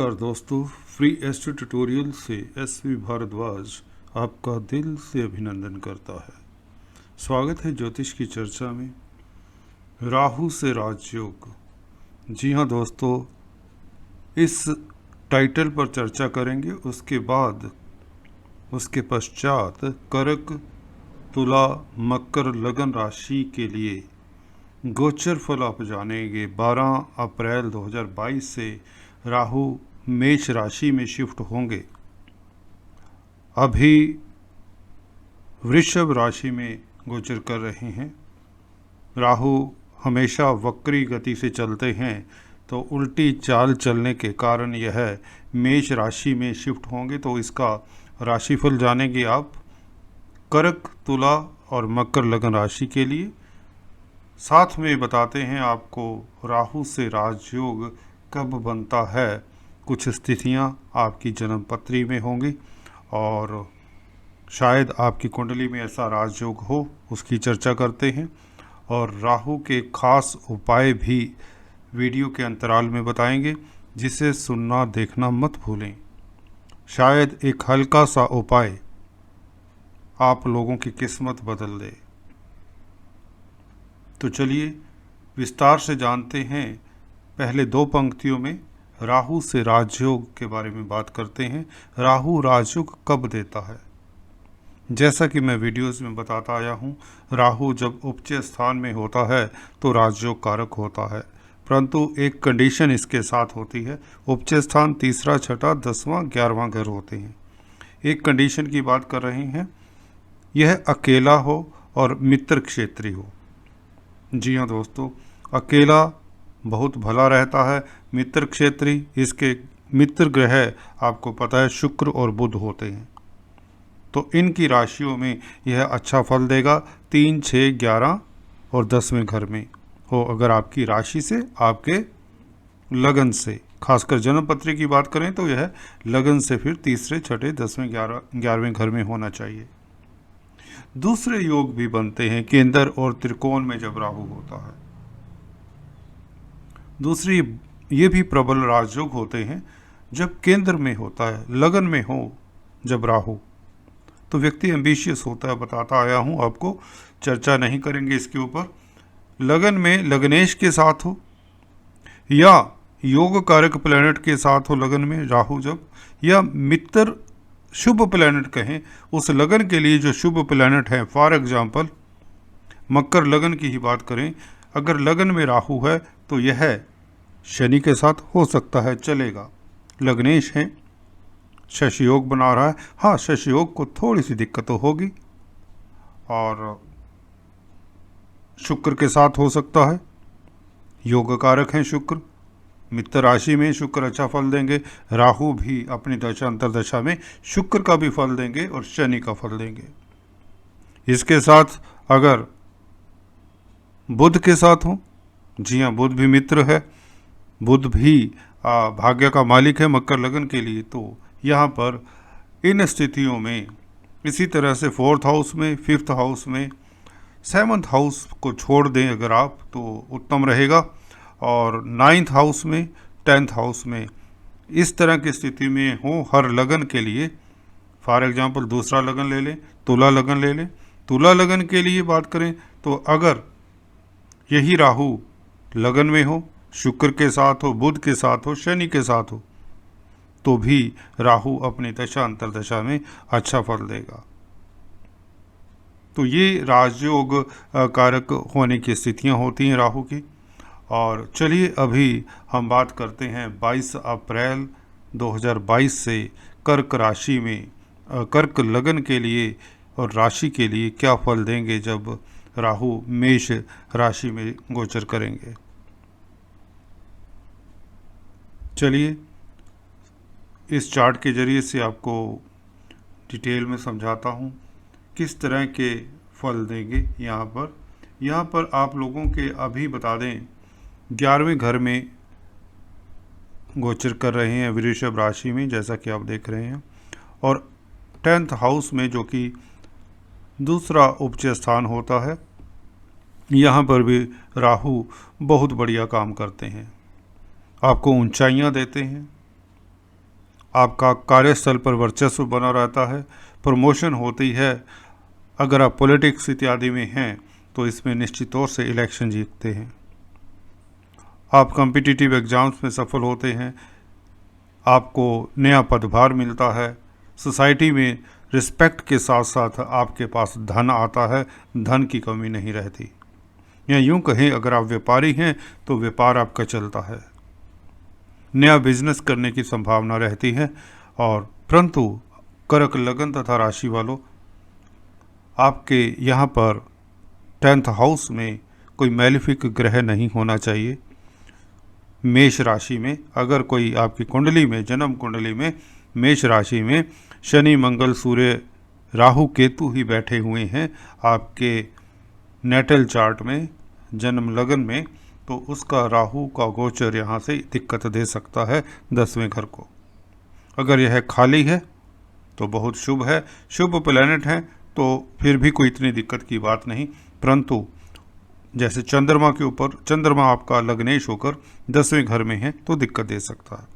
नमस्कार दोस्तों, free astro tutorial से एसवी भारद्वाज आपका दिल से अभिनंदन करता है। स्वागत है ज्योतिष की चर्चा में। राहु से राजयोग। जी हाँ दोस्तों, इस टाइटल पर चर्चा करेंगे। उसके पश्चात कर्क, तुला, मकर, लगन राशि के लिए गोचर फल आप जानेंगे। 12 अप्रैल 2022 से राहु मेष राशि में शिफ्ट होंगे। अभी वृषभ राशि में गोचर कर रहे हैं। राहु हमेशा वक्री गति से चलते हैं, तो उल्टी चाल चलने के कारण यह मेष राशि में शिफ्ट होंगे। तो इसका राशिफल जानेंगे आप कर्क, तुला और मकर लगन राशि के लिए। साथ में बताते हैं आपको राहु से राजयोग कब बनता है। कुछ स्थितियां आपकी जन्म पत्री में होंगी और शायद आपकी कुंडली में ऐसा राजयोग हो, उसकी चर्चा करते हैं। और राहु के खास उपाय भी वीडियो के अंतराल में बताएंगे, जिसे सुनना देखना मत भूलें। शायद एक हल्का सा उपाय आप लोगों की किस्मत बदल दे। तो चलिए विस्तार से जानते हैं। पहले 2 पंक्तियों में राहु से राजयोग के बारे में बात करते हैं। राहु राजयोग कब देता है? जैसा कि मैं वीडियोस में बताता आया हूँ, राहु जब उच्च स्थान में होता है तो राजयोग कारक होता है, परंतु एक कंडीशन इसके साथ होती है। उच्च स्थान 3रा, 6ठा, 10वां, 11वां घर होते हैं। एक कंडीशन की बात कर रहे हैं, यह अकेला हो और मित्र क्षेत्री हो। जी हाँ दोस्तों, अकेला बहुत भला रहता है। मित्र क्षेत्री, इसके मित्र ग्रह आपको पता है शुक्र और बुध होते हैं। तो इनकी राशियों में यह अच्छा फल देगा। 3, 6, 11 और 10वें घर में हो, अगर आपकी राशि से, आपके लगन से, खासकर जन्म पत्री की बात करें तो यह लगन से फिर 3रे, 6ठे, 10वें, 11वें घर में होना चाहिए। दूसरे योग भी बनते हैं केंद्र और त्रिकोण में जब राहु होता है। दूसरी, ये भी प्रबल राजयोग होते हैं जब केंद्र में होता है। लगन में हो जब राहु, तो व्यक्ति एम्बिशियस होता है। बताता आया हूँ आपको, चर्चा नहीं करेंगे इसके ऊपर। लगन में लग्नेश के साथ हो या योग कारक प्लैनेट के साथ हो लगन में राहु जब, या मित्र शुभ प्लैनेट कहें, उस लगन के लिए जो शुभ प्लैनेट है। फॉर एग्जाम्पल मकर लगन की ही बात करें, अगर लगन में राहु है तो यह शनि के साथ हो सकता है, चलेगा। लग्नेश है, शशि योग बना रहा है। हाँ, शशि योग को थोड़ी सी दिक्कत तो होगी। और शुक्र के साथ हो सकता है, योग कारक हैं शुक्र। मित्र राशि में शुक्र अच्छा फल देंगे। राहु भी अपनी दशा अंतरदशा में शुक्र का भी फल देंगे और शनि का फल देंगे। इसके साथ अगर बुध के साथ हो, जी हाँ, बुध भी मित्र है, बुध भी भाग्य का मालिक है मकर लगन के लिए। तो यहाँ पर इन स्थितियों में इसी तरह से 4th हाउस में, 5th हाउस में, 7th हाउस को छोड़ दें अगर आप, तो उत्तम रहेगा। और 9th हाउस में, 10th हाउस में इस तरह की स्थिति में हो हर लगन के लिए। फॉर एग्जांपल दूसरा लगन ले लें, तुला लगन ले लें। तुला लगन के लिए बात करें तो अगर यही राहु लगन में हो, शुक्र के साथ हो, बुध के साथ हो, शनि के साथ हो, तो भी राहु अपनी दशा अंतरदशा में अच्छा फल देगा। तो ये राजयोग कारक होने की स्थितियां होती हैं राहु की। और चलिए अभी हम बात करते हैं 22 अप्रैल 2022 से कर्क राशि में, कर्क लगन के लिए और राशि के लिए क्या फल देंगे जब राहु मेष राशि में गोचर करेंगे। चलिए इस चार्ट के ज़रिए से आपको डिटेल में समझाता हूँ किस तरह के फल देंगे। यहाँ पर आप लोगों के अभी बता दें 11वें घर में गोचर कर रहे हैं वृषभ राशि में, जैसा कि आप देख रहे हैं। और 10th हाउस में, जो कि दूसरा उच्च स्थान होता है, यहाँ पर भी राहु बहुत बढ़िया काम करते हैं, आपको ऊंचाइयाँ देते हैं। आपका कार्यस्थल पर वर्चस्व बना रहता है, प्रमोशन होती है। अगर आप पॉलिटिक्स इत्यादि में हैं तो इसमें निश्चित तौर से इलेक्शन जीतते हैं। आप कॉम्पिटिटिव एग्ज़ाम्स में सफल होते हैं, आपको नया पदभार मिलता है, सोसाइटी में रिस्पेक्ट के साथ साथ आपके पास धन आता है, धन की कमी नहीं रहती। या यूँ कहें, अगर आप व्यापारी हैं तो व्यापार आपका चलता है, नया बिजनेस करने की संभावना रहती है। और परंतु कर्क लगन तथा राशि वालों, आपके यहाँ पर 10th हाउस में कोई मैलिफिक ग्रह नहीं होना चाहिए। मेष राशि में अगर कोई आपकी कुंडली में, जन्म कुंडली में मेष राशि में शनि, मंगल, सूर्य, राहु, केतु ही बैठे हुए हैं आपके नेटल चार्ट में, जन्म लगन में, तो उसका राहु का गोचर यहाँ से दिक्कत दे सकता है 10वें घर को। अगर यह खाली है तो बहुत शुभ है, शुभ प्लैनेट है, तो फिर भी कोई इतनी दिक्कत की बात नहीं। परंतु जैसे चंद्रमा के ऊपर, चंद्रमा आपका लग्नेश होकर 10वें घर में है तो दिक्कत दे सकता है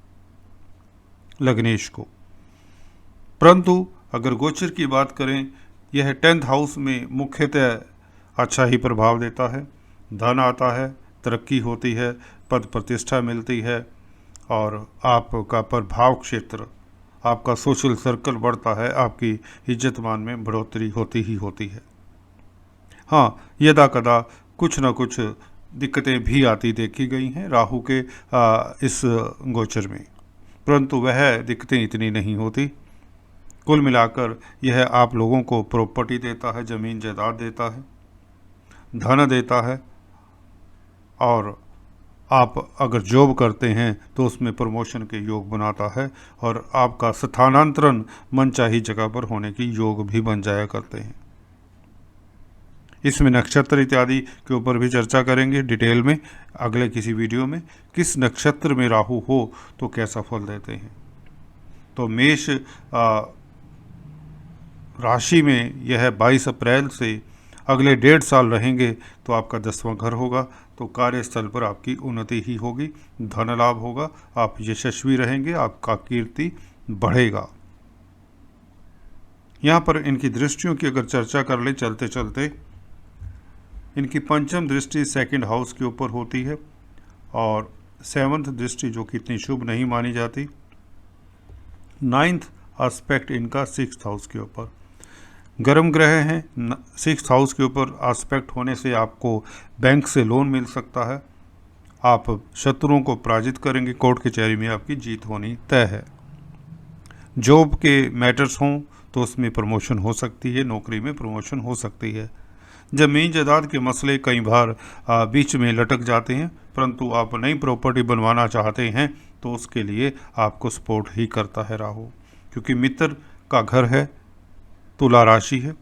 लग्नेश को। परंतु अगर गोचर की बात करें, यह 10th हाउस में मुख्यतः अच्छा ही प्रभाव देता है। धन आता है, तरक्की होती है, पद प्रतिष्ठा मिलती है और आपका प्रभाव क्षेत्र, आपका सोशल सर्कल बढ़ता है, आपकी इज्जत मान में बढ़ोतरी होती ही होती है। हाँ, यदा कदा कुछ न कुछ दिक्कतें भी आती देखी गई हैं राहु के इस गोचर में, परंतु वह दिक्कतें इतनी नहीं होती। कुल मिलाकर यह आप लोगों को प्रॉपर्टी देता है, ज़मीन जायदाद देता है, धन देता है, और आप अगर जॉब करते हैं तो उसमें प्रमोशन के योग बनाता है और आपका स्थानांतरण मनचाही जगह पर होने की योग भी बन जाया करते हैं। इसमें नक्षत्र इत्यादि के ऊपर भी चर्चा करेंगे डिटेल में अगले किसी वीडियो में, किस नक्षत्र में राहु हो तो कैसा फल देते हैं। तो मेष राशि में यह 22 अप्रैल से अगले 1.5 साल रहेंगे तो आपका 10वां घर होगा, तो कार्यस्थल पर आपकी उन्नति ही होगी, धन लाभ होगा, आप यशस्वी रहेंगे, आपका कीर्ति बढ़ेगा। यहाँ पर इनकी दृष्टियों की अगर चर्चा कर ले चलते चलते, इनकी पंचम दृष्टि 2nd हाउस के ऊपर होती है और 7th दृष्टि जो कि इतनी शुभ नहीं मानी जाती। 9th एस्पेक्ट इनका 6th हाउस के ऊपर, गर्म ग्रह हैं। 6th हाउस के ऊपर एस्पेक्ट होने से आपको बैंक से लोन मिल सकता है, आप शत्रुओं को पराजित करेंगे, कोर्ट कचहरी में आपकी जीत होनी तय है। जॉब के मैटर्स हों तो उसमें प्रमोशन हो सकती है, नौकरी में प्रमोशन हो सकती है। ज़मीन जायदाद के मसले कई बार बीच में लटक जाते हैं, परंतु आप नई प्रॉपर्टी बनवाना चाहते हैं तो उसके लिए आपको सपोर्ट ही करता है राहु, क्योंकि मित्र का घर है, तुला राशि है।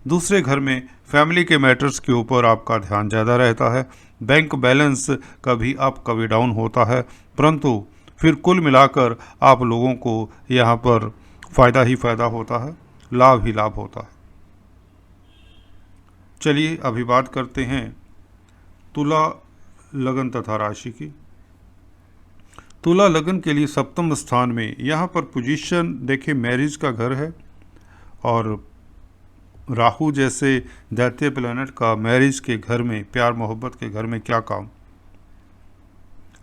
दूसरे घर में फैमिली के मैटर्स के ऊपर आपका ध्यान ज़्यादा रहता है, बैंक बैलेंस कभी अप कभी डाउन होता है, परंतु फिर कुल मिलाकर आप लोगों को यहाँ पर फ़ायदा ही फ़ायदा होता है, लाभ ही लाभ होता है। चलिए अभी बात करते हैं तुला लगन तथा राशि की। तुला लगन के लिए 7वें स्थान में यहाँ पर पोजीशन देखिए, मैरिज का घर है और राहु जैसे दैत्य प्लैनेट का मैरिज के घर में, प्यार मोहब्बत के घर में क्या काम।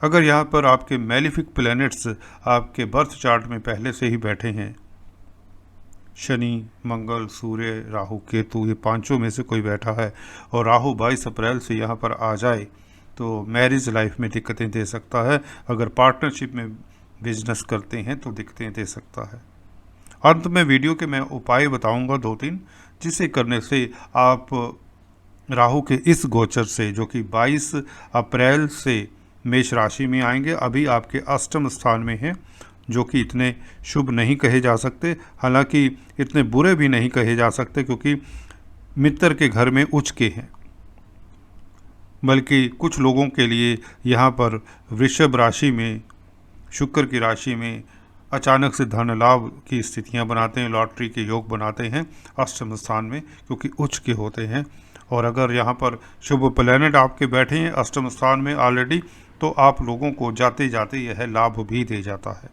अगर यहाँ पर आपके मैलिफिक प्लैनेट्स आपके बर्थ चार्ट में पहले से ही बैठे हैं, शनि, मंगल, सूर्य, राहु, केतु, ये पांचों में से कोई बैठा है और राहु 22 अप्रैल से यहाँ पर आ जाए तो मैरिज लाइफ में दिक्कतें दे सकता है। अगर पार्टनरशिप में बिजनेस करते हैं तो दिक्कतें दे सकता है। अंत में वीडियो के मैं उपाय बताऊंगा 2-3, जिसे करने से आप राहु के इस गोचर से, जो कि 22 अप्रैल से मेष राशि में आएंगे, अभी आपके 8वें स्थान में हैं, जो कि इतने शुभ नहीं कहे जा सकते, हालांकि इतने बुरे भी नहीं कहे जा सकते क्योंकि मित्र के घर में उच्च के हैं, बल्कि कुछ लोगों के लिए यहाँ पर वृषभ राशि में, शुक्र की राशि में अचानक से धन लाभ की स्थितियाँ बनाते हैं, लॉटरी के योग बनाते हैं 8वें स्थान में, क्योंकि उच्च के होते हैं। और अगर यहाँ पर शुभ प्लैनेट आपके बैठे हैं 8वें स्थान में ऑलरेडी, तो आप लोगों को जाते जाते यह लाभ भी दे जाता है।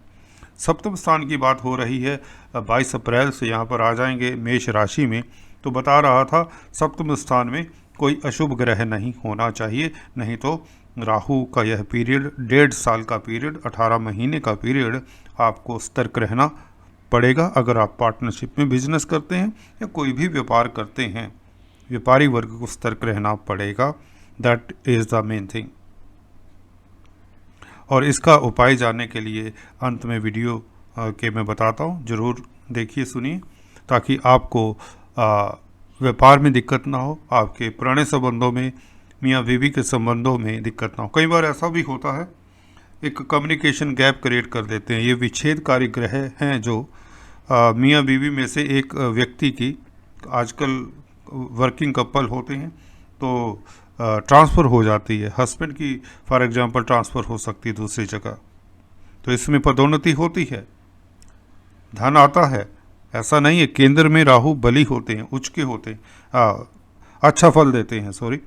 सप्तम स्थान की बात हो रही है, 22 अप्रैल से यहाँ पर आ जाएंगे मेष राशि में। तो बता रहा था सप्तम स्थान में कोई अशुभ ग्रह नहीं होना चाहिए, नहीं तो राहु का यह पीरियड 1.5 साल का पीरियड, 18 महीने का पीरियड आपको सतर्क रहना पड़ेगा। अगर आप पार्टनरशिप में बिजनेस करते हैं या कोई भी व्यापार करते हैं, व्यापारी वर्ग को सतर्क रहना पड़ेगा। That is the main thing. और इसका उपाय जानने के लिए अंत में वीडियो के मैं बताता हूँ, ज़रूर देखिए सुनिए, ताकि आपको व्यापार में दिक्कत ना हो, आपके पुराने संबंधों में, मियाँ बीवी के संबंधों में दिक्कत ना हो। कई बार ऐसा भी होता है, एक कम्युनिकेशन गैप क्रिएट कर देते हैं। ये विच्छेदकारी ग्रह हैं जो मियाँ बीवी में से एक व्यक्ति की, आजकल वर्किंग कपल होते हैं तो ट्रांसफ़र हो जाती है, हस्बैंड की फॉर एग्जांपल ट्रांसफ़र हो सकती है दूसरी जगह, तो इसमें पदोन्नति होती है, धन आता है। ऐसा नहीं है, केंद्र में राहु बली होते हैं, उच्च के होते हैं, अच्छा फल देते हैं, सॉरी।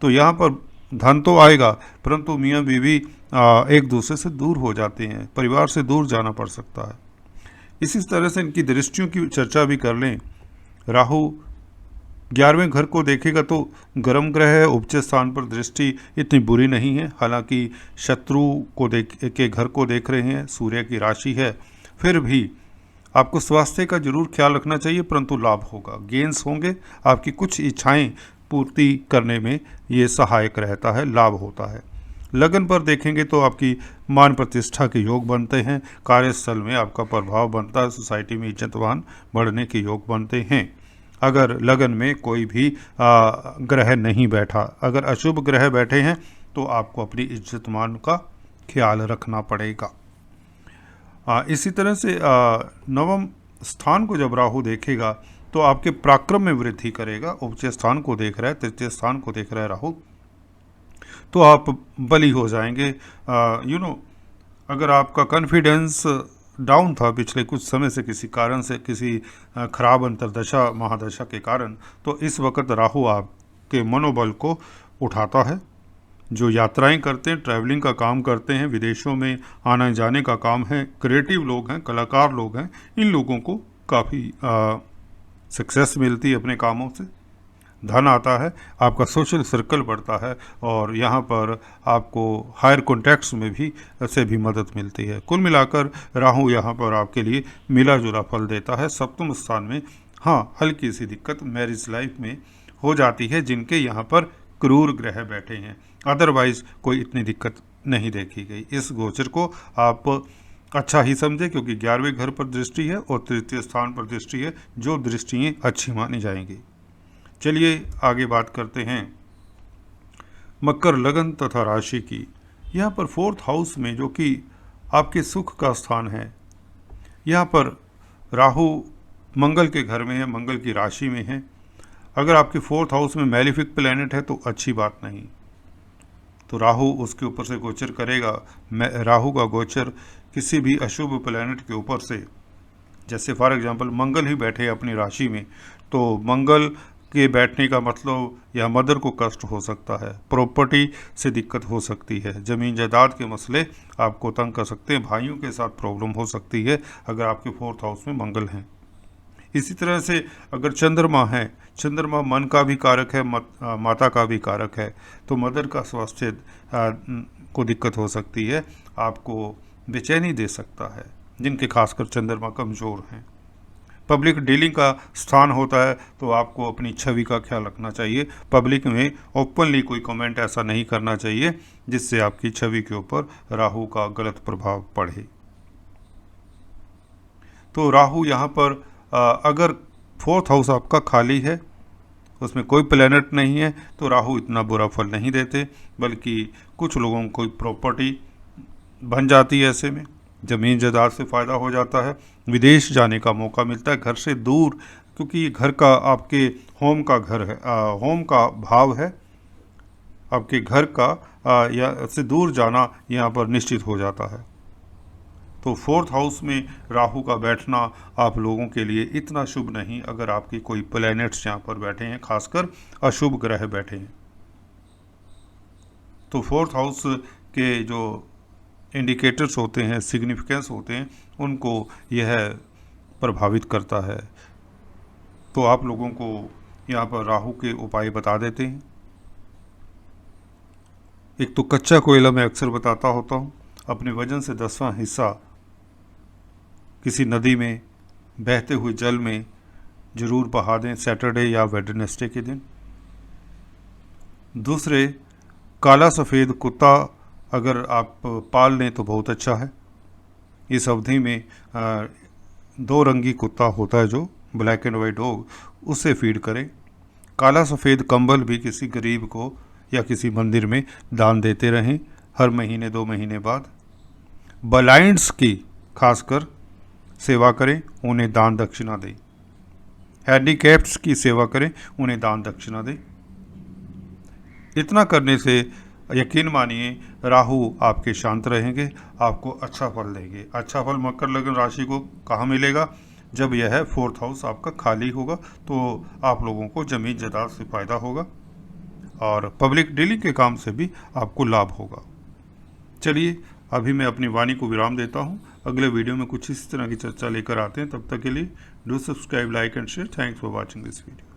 तो यहाँ पर धन तो आएगा, परंतु मियाँ बीवी एक दूसरे से दूर हो जाते हैं, परिवार से दूर जाना पड़ सकता है। इसी तरह से इनकी दृष्टियों की चर्चा भी कर लें। राहु 11वें घर को देखेगा तो गर्म ग्रह है, उपज स्थान पर दृष्टि इतनी बुरी नहीं है, हालांकि शत्रु को के घर को देख रहे हैं, सूर्य की राशि है, फिर भी आपको स्वास्थ्य का जरूर ख्याल रखना चाहिए, परंतु लाभ होगा, गेन्स होंगे, आपकी कुछ इच्छाएं पूर्ति करने में ये सहायक रहता है, लाभ होता है। लगन पर देखेंगे तो आपकी मान प्रतिष्ठा के योग बनते हैं, कार्यस्थल में आपका प्रभाव बनता है, सोसाइटी में इज्जतवान बढ़ने के योग बनते हैं। अगर लगन में कोई भी ग्रह नहीं बैठा, अगर अशुभ ग्रह बैठे हैं तो आपको अपनी इज्जत मान का ख्याल रखना पड़ेगा। इसी तरह से नवम स्थान को जब राहु देखेगा तो आपके पराक्रम में वृद्धि करेगा। उपज स्थान को देख रहा है, तृतीय स्थान को देख रहा है राहु, तो आप बली हो जाएंगे। अगर आपका कॉन्फिडेंस डाउन था पिछले कुछ समय से, किसी कारण से, किसी खराब अंतर्दशा महादशा के कारण, तो इस वक्त राहु आपके मनोबल को उठाता है। जो यात्राएं करते हैं, ट्रैवलिंग का काम करते हैं, विदेशों में आने जाने का काम है, क्रिएटिव लोग हैं, कलाकार लोग हैं, इन लोगों को काफ़ी सक्सेस मिलती है अपने कामों से, धन आता है, आपका सोशल सर्कल बढ़ता है और यहाँ पर आपको हायर कॉन्टैक्ट्स में भी से भी मदद मिलती है। कुल मिलाकर राहु यहाँ पर आपके लिए मिला जुला फल देता है। सप्तम स्थान में हाँ, हल्की सी दिक्कत मैरिज लाइफ में हो जाती है जिनके यहाँ पर क्रूर ग्रह बैठे हैं, अदरवाइज कोई इतनी दिक्कत नहीं देखी गई। इस गोचर को आप अच्छा ही समझे, क्योंकि 11वें घर पर दृष्टि है और तृतीय स्थान पर दृष्टि है, जो दृष्टियाँ अच्छी मानी जाएंगी। चलिए आगे बात करते हैं मकर लगन तथा राशि की। यहाँ पर 4th हाउस में, जो कि आपके सुख का स्थान है, यहाँ पर राहु मंगल के घर में है, मंगल की राशि में है। अगर आपके 4th हाउस में मैलिफिक प्लैनेट है तो अच्छी बात नहीं, तो राहु उसके ऊपर से गोचर करेगा। राहु का गोचर किसी भी अशुभ प्लैनेट के ऊपर से, जैसे फॉर एग्जांपल मंगल ही बैठे अपनी राशि में, तो मंगल के बैठने का मतलब या मदर को कष्ट हो सकता है, प्रॉपर्टी से दिक्कत हो सकती है, ज़मीन जायदाद के मसले आपको तंग कर सकते हैं, भाइयों के साथ प्रॉब्लम हो सकती है अगर आपके 4th हाउस में मंगल हैं। इसी तरह से अगर चंद्रमा है, चंद्रमा मन का भी कारक है, माता का भी कारक है, तो मदर का स्वास्थ्य को दिक्कत हो सकती है, आपको बेचैनी दे सकता है, जिनके खासकर चंद्रमा कमज़ोर हैं। पब्लिक डीलिंग का स्थान होता है तो आपको अपनी छवि का ख्याल रखना चाहिए, पब्लिक में ओपनली कोई कमेंट ऐसा नहीं करना चाहिए जिससे आपकी छवि के ऊपर राहु का गलत प्रभाव पड़े। तो राहु यहाँ पर अगर 4th हाउस आपका खाली है, उसमें कोई प्लैनेट नहीं है, तो राहु इतना बुरा फल नहीं देते, बल्कि कुछ लोगों को कोई प्रॉपर्टी बन जाती है, ऐसे में ज़मीन जायदाद से फ़ायदा हो जाता है, विदेश जाने का मौका मिलता है, घर से दूर, क्योंकि ये घर का आपके होम का घर है, होम का भाव है, आपके घर का या से दूर जाना यहाँ पर निश्चित हो जाता है। तो 4th हाउस में राहु का बैठना आप लोगों के लिए इतना शुभ नहीं, अगर आपकी कोई प्लैनेट्स यहाँ पर बैठे हैं, खासकर अशुभ ग्रह बैठे हैं। तो 4th हाउस के जो इंडिकेटर्स होते हैं, सिग्निफिकेंस होते हैं, उनको यह प्रभावित करता है। तो आप लोगों को यहाँ पर राहु के उपाय बता देते हैं। एक तो कच्चा कोयला मैं अक्सर बताता होता हूँ, अपने वजन से 10वां हिस्सा किसी नदी में बहते हुए जल में ज़रूर बहा दें सैटरडे या वेडनेसडे के दिन। दूसरे, काला सफ़ेद कुत्ता अगर आप पाल लें तो बहुत अच्छा है। इस अवधि में 2 रंगी कुत्ता होता है जो ब्लैक एंड वाइट डॉग, उससे फीड करें। काला सफ़ेद कंबल भी किसी गरीब को या किसी मंदिर में दान देते रहें हर महीने 2 महीने बाद। ब्लाइंड्स की खासकर सेवा करें, उन्हें दान दक्षिणा दें। हैंडीकैप्ड्स की सेवा करें, उन्हें दान दक्षिणा दें। इतना करने से यकीन मानिए राहु आपके शांत रहेंगे, आपको अच्छा फल देंगे। अच्छा फल मकर लग्न राशि को कहाँ मिलेगा? जब यह 4th हाउस आपका खाली होगा तो आप लोगों को ज़मीन जायदाद से फ़ायदा होगा और पब्लिक डीलिंग के काम से भी आपको लाभ होगा। चलिए अभी मैं अपनी वाणी को विराम देता हूँ। अगले वीडियो में कुछ इस तरह की चर्चा लेकर आते हैं। तब तक के लिए do subscribe, like and share. Thanks for watching this video.